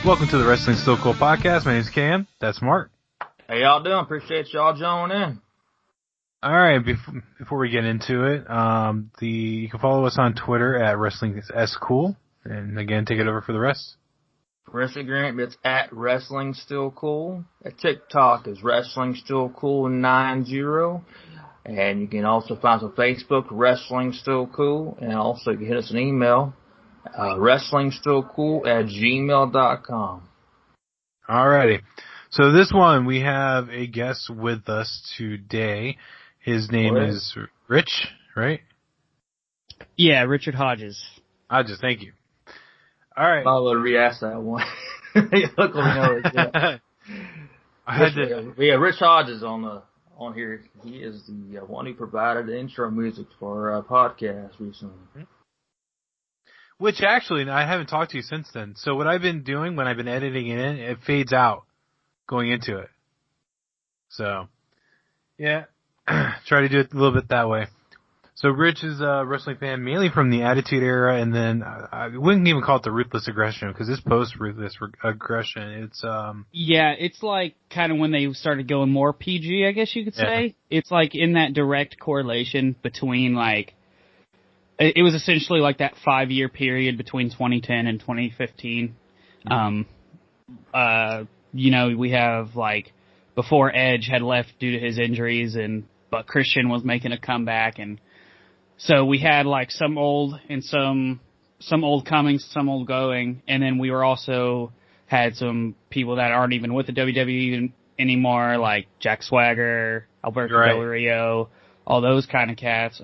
Welcome to the Wrestling Still Cool podcast. My name's Cam. That's Mark. How y'all doing? Appreciate y'all joining in. All right, before we get into it, you can follow us on Twitter at WrestlingSCool, and again, take it over for the rest. For Instagram, it's at Wrestling Still Cool. At TikTok is Wrestling Still Cool 90, and you can also find us on Facebook, Wrestling Still Cool, and also you can hit us an email, WrestlingStillCool@gmail.com. Alrighty. So this one, we have a guest with us today. His name is Rich, right? Yeah, Richard Hodges. Hodges, thank you. Alright. I'll re-ask that one. Look, Rich Hodges on here. He is the one who provided the intro music for our podcast recently. Which actually, I haven't talked to you since then. So what I've been doing when I've been editing it in, it fades out going into it. So, yeah, try to do it a little bit that way. So Rich is a wrestling fan mainly from the Attitude Era, and then I wouldn't even call it the Ruthless Aggression because it's post-Ruthless Aggression. It's Yeah, it's like kind of when they started going more PG, I guess you could say. Yeah. It's like in that direct correlation between like, it was essentially like that 5-year period between 2010 and 2015. You know, we have like before Edge had left due to his injuries, but Christian was making a comeback, and so we had like some old and some old coming, some old going, and then we were also had some people that aren't even with the WWE anymore, like Jack Swagger, Alberto Del Rio, all those kind of cats.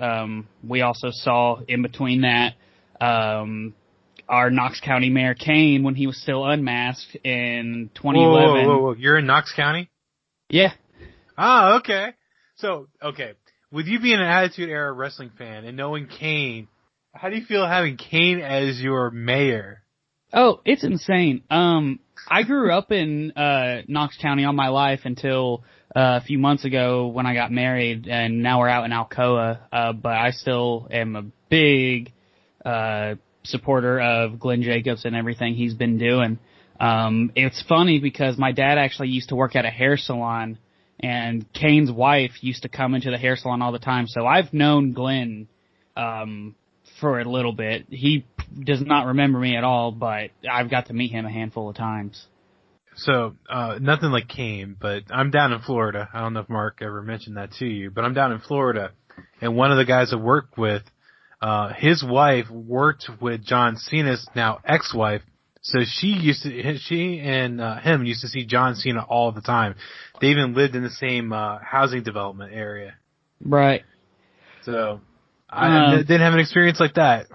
We also saw in between that our Knox County Mayor Kane when he was still unmasked in 2011. Whoa. You're in Knox County? Yeah. Ah, okay. So, okay. With you being an Attitude Era wrestling fan and knowing Kane, how do you feel having Kane as your mayor? Oh, it's insane. I grew up in Knox County all my life until a few months ago when I got married, and now we're out in Alcoa. But I still am a big supporter of Glenn Jacobs and everything he's been doing. It's funny because my dad actually used to work at a hair salon, and Kane's wife used to come into the hair salon all the time. So I've known Glenn for a little bit. He does not remember me at all, but I've got to meet him a handful of times. So, nothing like Kane, but I'm down in Florida. I don't know if Mark ever mentioned that to you, but I'm down in Florida, and one of the guys I work with, his wife worked with John Cena's now ex-wife, so she and him used to see John Cena all the time. They even lived in the same housing development area. Right. So, I didn't have an experience like that.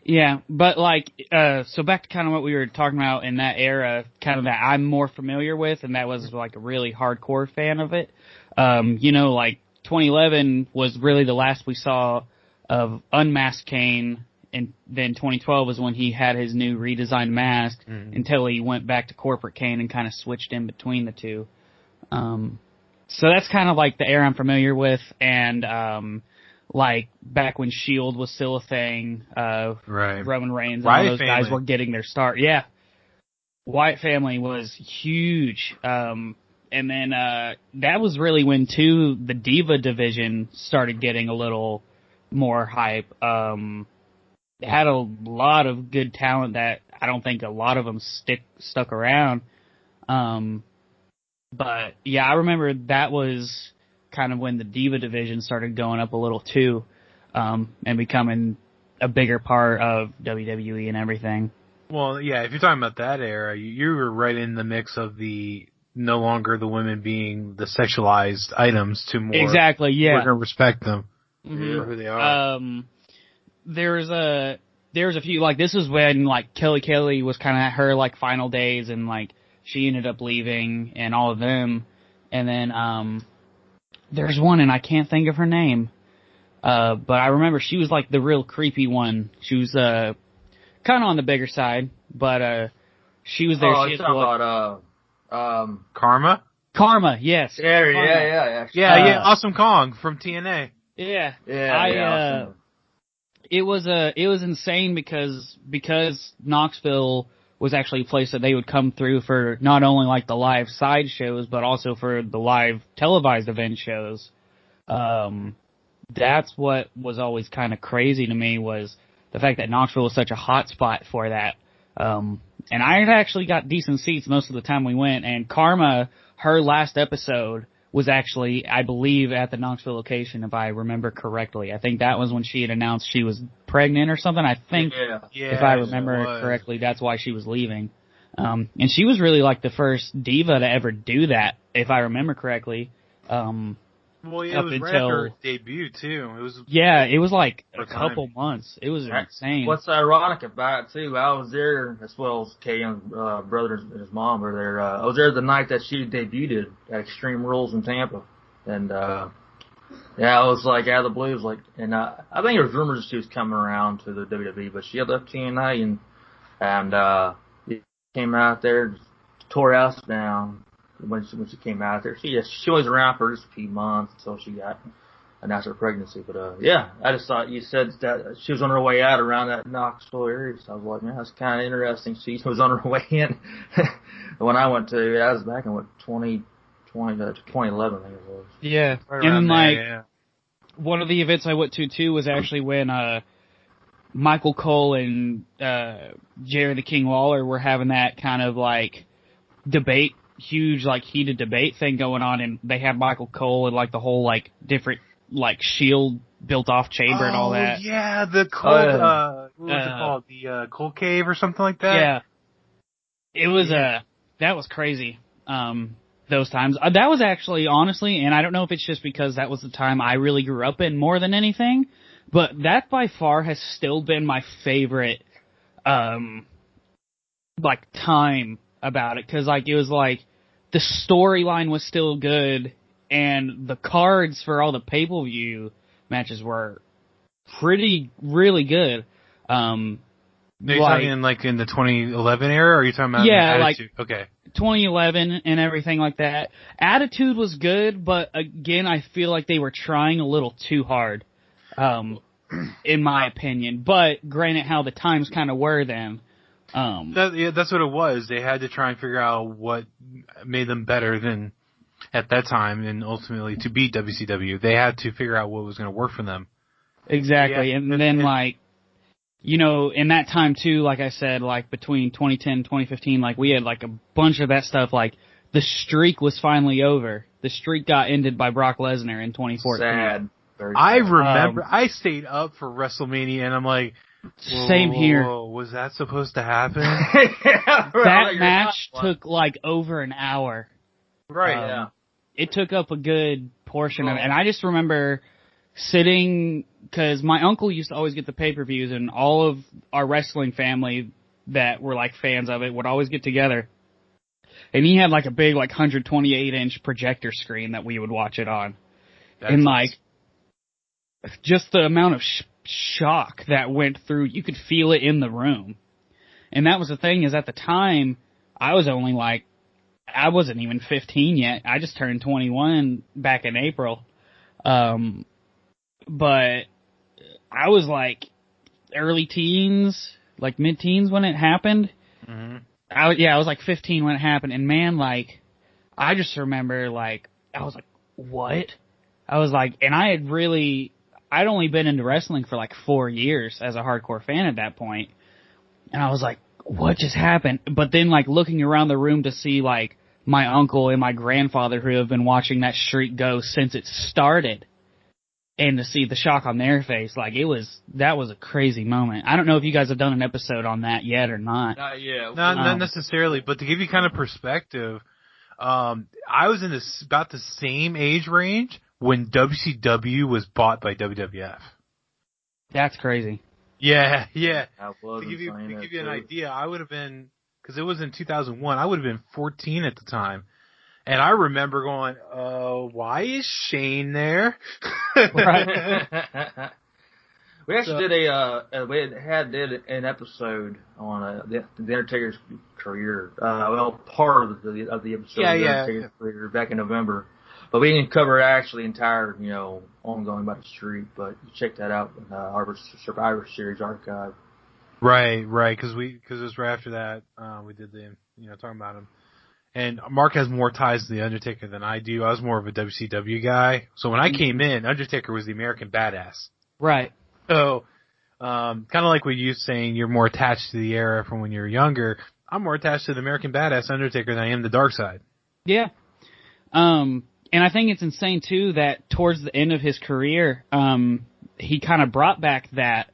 Yeah, but like, so back to kind of what we were talking about in that era, kind of that I'm more familiar with, and that was like a really hardcore fan of it. You know, like 2011 was really the last we saw of unmasked Kane, and then 2012 was when he had his new redesigned mask until he went back to corporate Kane and kind of switched in between the two. So that's kind of like the era I'm familiar with, and like back when Shield was still a thing, Roman Reigns and all those guys were getting their start. Yeah. Wyatt family was huge. And then, that was really when the Diva division started getting a little more hype. They had a lot of good talent that I don't think a lot of them stuck around. But yeah, I remember that was kind of when the Diva division started going up a little too, and becoming a bigger part of WWE and everything. Well, yeah, if you're talking about that era, you were right in the mix of the no longer the women being the sexualized items to more. Exactly, yeah. We're gonna respect them for who they are. There's a few, like, this is when, like, Kelly was kind of at her, like, final days, and, like, she ended up leaving, and all of them, and then, there's one, and I can't think of her name. But I remember she was like the real creepy one. She was kind of on the bigger side, but she was there. Oh, you're talking about Karma? Karma, yes. Yeah. Awesome Kong from TNA. Yeah. Awesome. It was insane because Knoxville was actually a place that they would come through for not only like the live side shows, but also for the live televised event shows. That's what was always kind of crazy to me, was the fact that Knoxville was such a hot spot for that. And I had actually got decent seats most of the time we went, and Karma, her last episode was actually, I believe, at the Knoxville location, if I remember correctly. I think that was when she had announced she was pregnant or something. I think, if I remember correctly, that's why she was leaving. And she was really like the first diva to ever do that, if I remember correctly. Well, it was right after her debut, too. It was like a couple months. It was insane. What's ironic about it, too, I was there, as well as Kay and brother and his mom were there. I was there the night that she debuted at Extreme Rules in Tampa. And, I was like, out of the blue, and I think there was rumors that she was coming around to the WWE, but she had left TNA and came out there, tore house down. When she came out there, she was around for just a few months until she got announced her pregnancy. But I just thought you said that she was on her way out around that Knoxville area, so I was like, man, that's kind of interesting. She was on her way in. When I went to, I was back in 2011, I think it was. Yeah, right and there, one of the events I went to too was actually when Michael Cole and Jerry the King Lawler were having that kind of like debate. Huge, like, heated debate thing going on, and they had Michael Cole and, like, the whole, like, different, like, shield built off chamber and all that. Yeah, the Cole, what was it called? The Cole Cave or something like that? Yeah. It was, that was crazy, those times. That was actually, honestly, and I don't know if it's just because that was the time I really grew up in more than anything, but that by far has still been my favorite, like, time about it, because, like, it was like, the storyline was still good, and the cards for all the pay-per-view matches were really good. Are you talking like in the 2011 era, or are you talking about Attitude? Like okay. 2011 and everything like that. Attitude was good, but again, I feel like they were trying a little too hard, in my opinion. But granted, how the times kind of were then. That's what it was. They had to try and figure out what made them better than at that time, and ultimately to beat WCW. They had to figure out what was going to work for them. Exactly, and then like, you know, in that time too, like I said, like between 2010 and 2015, like we had like a bunch of that stuff. Like the streak was finally over. The streak got ended by Brock Lesnar in 2014. Sad. I remember I stayed up for WrestleMania, and I'm like, same here. Was that supposed to happen? That match took like over an hour. Right, It took up a good portion of it. And I just remember sitting, because my uncle used to always get the pay-per-views, and all of our wrestling family that were like fans of it would always get together. And he had like a big like 128-inch projector screen that we would watch it on. And like, just the amount of shock that went through, you could feel it in the room. And that was the thing, is at the time, I was only like, I wasn't even 15 yet. I just turned 21 back in April. But I was like early teens, like mid-teens when it happened. Mm-hmm. I was like 15 when it happened. And man, like, I just remember like, I was like, what? I was like, and I'd only been into wrestling for like 4 years as a hardcore fan at that point. And I was like, what just happened? But then like looking around the room to see like my uncle and my grandfather who have been watching that streak go since it started, and to see the shock on their face, like that was a crazy moment. I don't know if you guys have done an episode on that yet or not. Not yet. Not necessarily, but to give you kind of perspective, I was in about the same age range when WCW was bought by WWF. That's crazy. Yeah. To give you an idea, I would have been, because it was in 2001, I would have been 14 at the time. And I remember going, why is Shane there? Right. We actually did an episode on the Undertaker's career. Part of the episode of the Undertaker's career back in November. But we didn't cover actually entire, ongoing about the streak. But you check that out in our Survivor Series archive. Right, because it was right after that we did the talking about him. And Mark has more ties to the Undertaker than I do. I was more of a WCW guy, so when I came in, Undertaker was the American Badass. Right. So, kind of like what you're saying, you're more attached to the era from when you were younger. I'm more attached to the American Badass Undertaker than I am the Dark Side. Yeah. And I think it's insane too that towards the end of his career, he kind of brought back that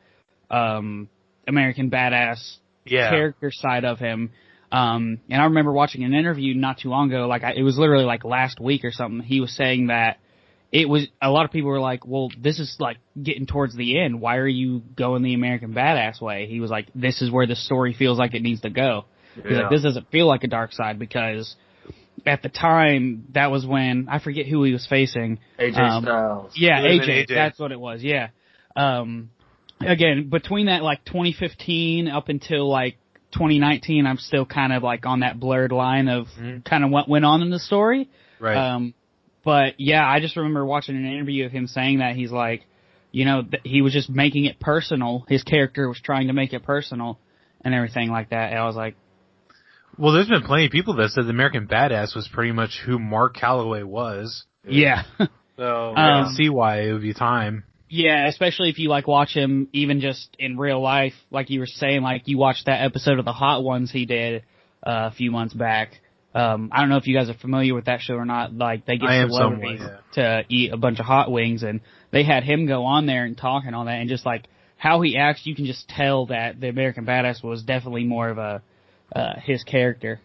American Badass character side of him. And I remember watching an interview not too long ago, it was literally like last week or something. He was saying that it was, a lot of people were like, well, this is like getting towards the end. Why are you going the American Badass way? He was like, this is where the story feels like it needs to go. He's like, this doesn't feel like a Dark Side, because at the time, that was when, I forget who he was facing. AJ Styles. Yeah, AJ. That's what it was, yeah. Again, between that 2015 up until 2019, I'm still kind of on that blurred line of kind of what went on in the story. Right. But yeah, I just remember watching an interview of him saying that he's like, he was just making it personal. His character was trying to make it personal and everything like that. And I was like, well, there's been plenty of people that said the American Badass was pretty much who Mark Calloway was. Yeah. So I can see why it would be time. Yeah, especially if you watch him even just in real life, like you were saying, you watched that episode of the Hot Ones he did a few months back. I don't know if you guys are familiar with that show or not. They get celebrities to eat a bunch of hot wings, and they had him go on there and talk and all that, and just how he acts, you can just tell that the American Badass was definitely more of a his character.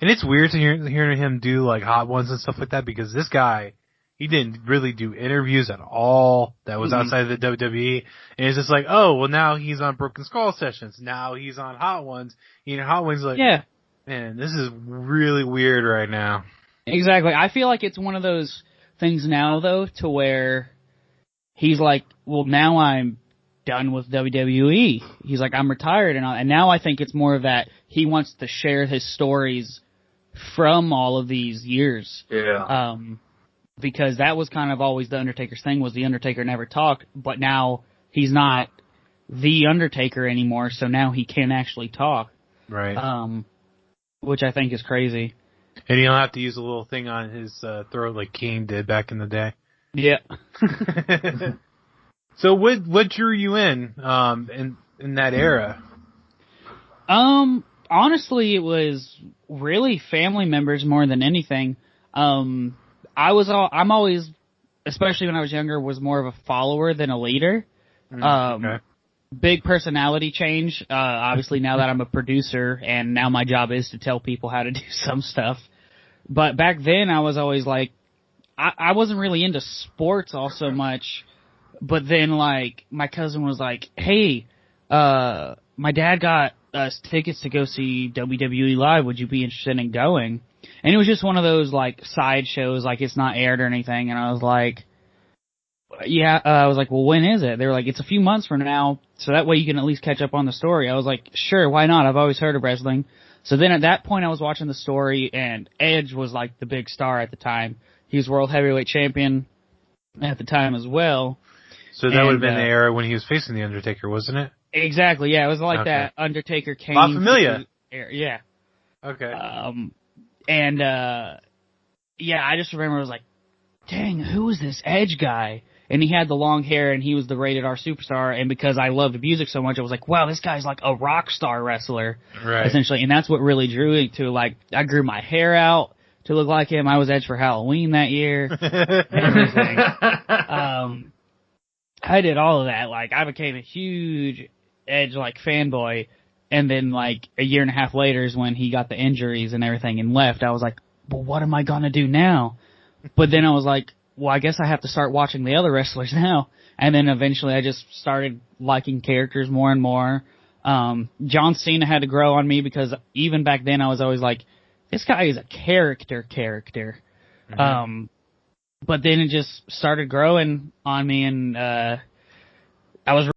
And it's weird to hear him do Hot Ones and stuff like that, because this guy, he didn't really do interviews at all that was outside of the WWE. And it's just oh, well, now he's on Broken Skull sessions. Now he's on Hot Ones. Hot Ones yeah. Man, this is really weird right now. Exactly. I feel like it's one of those things now, though, to where he's well, now I'm done with WWE. He's I'm retired and all. And now I think it's more of that he wants to share his stories from all of these years. Yeah. Because that was kind of always the Undertaker's thing, was the Undertaker never talked, but now he's not the Undertaker anymore, so now he can actually talk. Right. Which I think is crazy. And he'll have to use a little thing on his throat like Kane did back in the day. Yeah. So what drew you in that era? Honestly, it was really family members more than anything. I'm always, especially when I was younger, was more of a follower than a leader. Okay. Big personality change. Obviously now that I'm a producer and now my job is to tell people how to do some stuff. But back then I was always I wasn't really into sports all so much. But then my cousin was like, hey, my dad got us tickets to go see WWE live. Would you be interested in going? And it was just one of those side shows, it's not aired or anything. And I was like, yeah, I was like, well, when is it? They were like, it's a few months from now, so that way you can at least catch up on the story. I was like, sure, why not? I've always heard of wrestling. So then at that point I was watching the story, and Edge was the big star at the time. He was World Heavyweight Champion at the time as well. So that would have been the era when he was facing The Undertaker, wasn't it? Exactly, yeah. It was that Undertaker Kane. La Familia. Yeah. Okay. Yeah, I just remember I was like, dang, who is this Edge guy? And he had the long hair, and he was the rated R superstar, and because I loved music so much, I was like, wow, this guy's a rock star wrestler, right? Essentially, and that's what really drew me to, I grew my hair out to look like him. I was Edge for Halloween that year. Everything. I did all of that. I became a huge Edge, fanboy, and then, a year and a half later is when he got the injuries and everything and left. I was like, well, what am I gonna do now? But then I was like, well, I guess I have to start watching the other wrestlers now. And then eventually I just started liking characters more and more. John Cena had to grow on me, because even back then I was always like, this guy is a character. Mm-hmm. But then it just started growing on me, and I was